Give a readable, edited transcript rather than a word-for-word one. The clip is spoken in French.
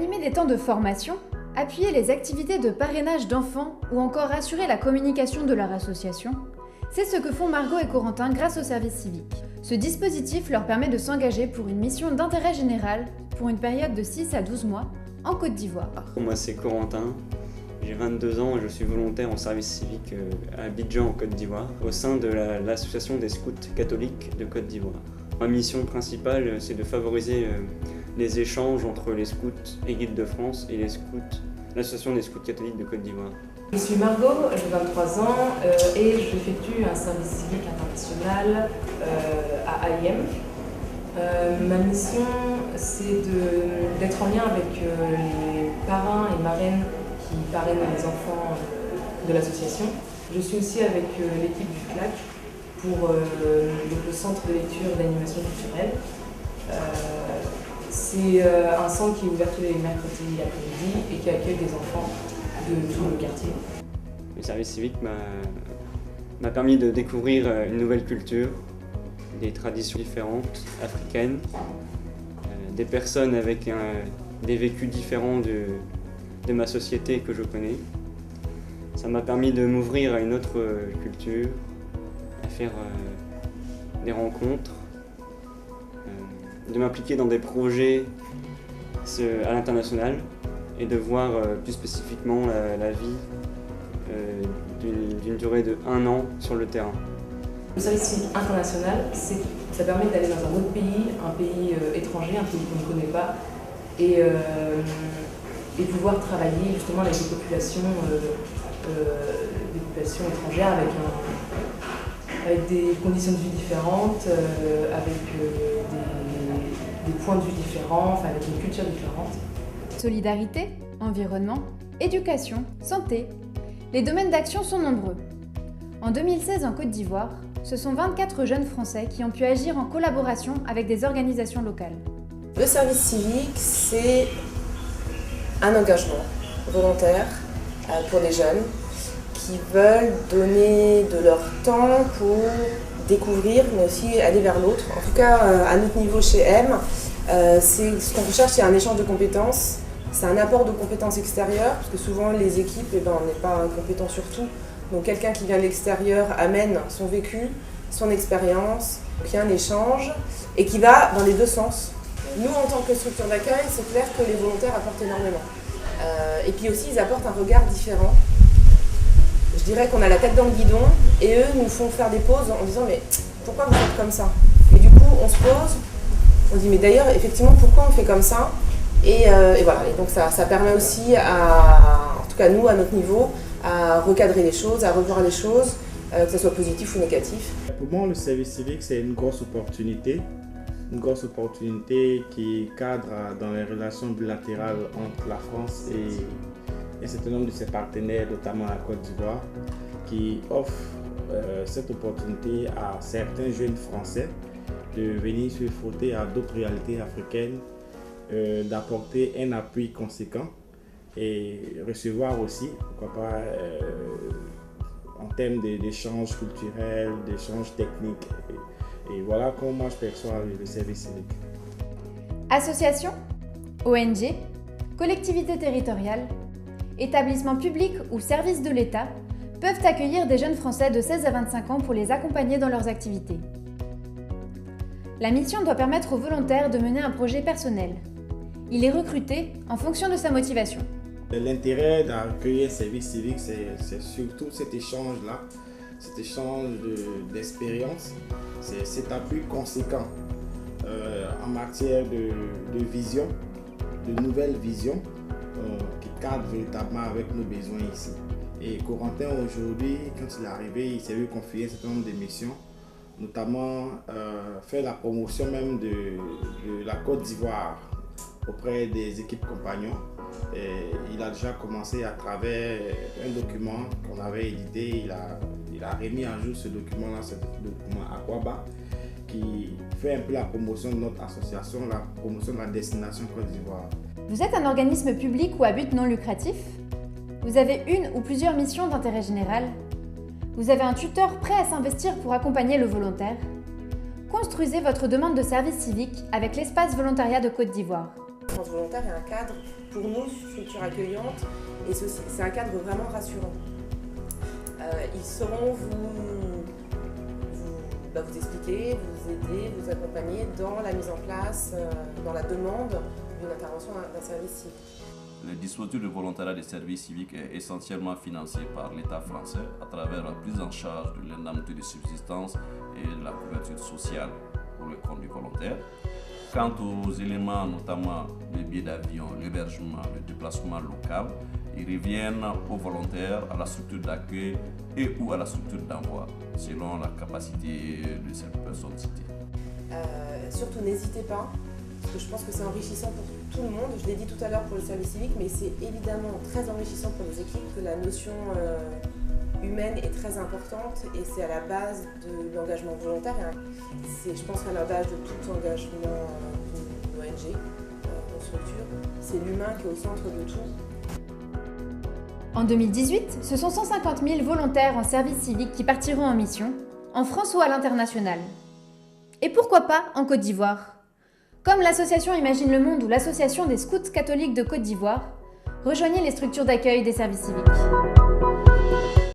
Animer des temps de formation, appuyer les activités de parrainage d'enfants ou encore assurer la communication de leur association, c'est ce que font Margot et Corentin grâce au service civique. Ce dispositif leur permet de s'engager pour une mission d'intérêt général pour une période de 6 à 12 mois en Côte d'Ivoire. Moi c'est Corentin, j'ai 22 ans et je suis volontaire en service civique à Abidjan en Côte d'Ivoire au sein de l'association des scouts catholiques de Côte d'Ivoire. Ma mission principale c'est de favoriser les échanges entre les scouts et guides de France et l'association des scouts catholiques de Côte d'Ivoire. Je suis Margot, j'ai 23 ans et j'effectue un service civique international à AIM. Ma mission, c'est d'être en lien avec les parrains et marraines qui parrainent les enfants de l'association. Je suis aussi avec l'équipe du CLAC pour le centre de lecture et d'animation culturelle. C'est un centre qui est ouvert tous les mercredis après-midi et qui accueille des enfants de tout le quartier. Le service civique m'a permis de découvrir une nouvelle culture, des traditions différentes, africaines, des personnes avec des vécus différents de ma société que je connais. Ça m'a permis de m'ouvrir à une autre culture, à faire des rencontres, de m'impliquer dans des projets à l'international et de voir plus spécifiquement la vie d'une durée de 1 an sur le terrain. Le service civique international, ça permet d'aller dans un autre pays, un pays étranger, un pays qu'on ne connaît pas, et pouvoir travailler justement avec des populations étrangères, avec des conditions de vie différentes, avec des points de vue différents, enfin avec une culture différente. Solidarité, environnement, éducation, santé. Les domaines d'action sont nombreux. En 2016, en Côte d'Ivoire, ce sont 24 jeunes Français qui ont pu agir en collaboration avec des organisations locales. Le service civique, c'est un engagement volontaire pour les jeunes qui veulent donner de leur temps pour découvrir, mais aussi aller vers l'autre. En tout cas, à notre niveau chez M, ce qu'on recherche, c'est un échange de compétences. C'est un apport de compétences extérieures, parce que souvent les équipes, on n'est pas compétent sur tout. Donc quelqu'un qui vient de l'extérieur amène son vécu, son expérience, puis un échange, et qui va dans les deux sens. Nous, en tant que structure d'accueil, c'est clair que les volontaires apportent énormément. Et puis aussi, ils apportent un regard différent. Je dirais qu'on a la tête dans le guidon, et eux nous font faire des pauses en disant « mais pourquoi vous faites comme ça ?» Et du coup, on se pose, on dit « mais d'ailleurs, effectivement, pourquoi on fait comme ça ?» Et voilà, et donc ça permet aussi, en tout cas nous, à notre niveau, à recadrer les choses, à revoir les choses, que ce soit positif ou négatif. Pour moi, le service civique, c'est une grosse opportunité qui cadre dans les relations bilatérales entre la France et un certain nombre de ses partenaires, notamment la Côte d'Ivoire, qui offre cette opportunité à certains jeunes Français de venir se frotter à d'autres réalités africaines, d'apporter un appui conséquent et recevoir aussi, pourquoi pas, en termes d'échanges culturels, d'échanges techniques. Et voilà comment moi je perçois le service civique. Associations, ONG, collectivités territoriales, établissements publics ou services de l'État peuvent accueillir des jeunes Français de 16 à 25 ans pour les accompagner dans leurs activités. La mission doit permettre aux volontaires de mener un projet personnel. Il est recruté en fonction de sa motivation. L'intérêt d'accueillir un service civique, c'est surtout cet échange-là, cet échange d'expérience, c'est cet appui conséquent en matière de vision, de nouvelles visions qui cadrent véritablement avec nos besoins ici. Et Corentin, aujourd'hui, quand il est arrivé, il s'est vu confier un certain nombre de missions, notamment faire la promotion même de la Côte d'Ivoire auprès des équipes compagnons. Et il a déjà commencé à travers un document qu'on avait édité, il a remis à jour ce document-là, ce document Aquaba, qui fait un peu la promotion de notre association, la promotion de la destination Côte d'Ivoire. Vous êtes un organisme public ou à but non lucratif? Vous avez une ou plusieurs missions d'intérêt général? Vous avez un tuteur prêt à s'investir pour accompagner le volontaire? Construisez votre demande de service civique avec l'espace volontariat de Côte d'Ivoire. France Volontaire est un cadre, pour nous, structure accueillante, et c'est un cadre vraiment rassurant. Ils sauront vous expliquer, vous aider, vous accompagner dans la mise en place, dans la demande d'une intervention d'un service civique. Le dispositif de volontariat des services civiques est essentiellement financé par l'État français à travers la prise en charge de l'indemnité de subsistance et de la couverture sociale pour le compte du volontaire. Quant aux éléments, notamment le billet d'avion, l'hébergement, le déplacement local, ils reviennent aux volontaires, à la structure d'accueil et ou à la structure d'envoi, selon la capacité de cette personne citée. Surtout n'hésitez pas, parce que je pense que c'est enrichissant pour tout le monde. Je l'ai dit tout à l'heure pour le service civique, mais c'est évidemment très enrichissant pour les équipes que la notion humaine est très importante et c'est à la base de l'engagement volontaire. C'est, je pense, à la base de tout engagement d'une ONG, d'une structure. C'est l'humain qui est au centre de tout. En 2018, ce sont 150 000 volontaires en service civique qui partiront en mission, en France ou à l'international. Et pourquoi pas en Côte d'Ivoire? Comme l'association Imagine le Monde ou l'association des scouts catholiques de Côte d'Ivoire, rejoignez les structures d'accueil des services civiques.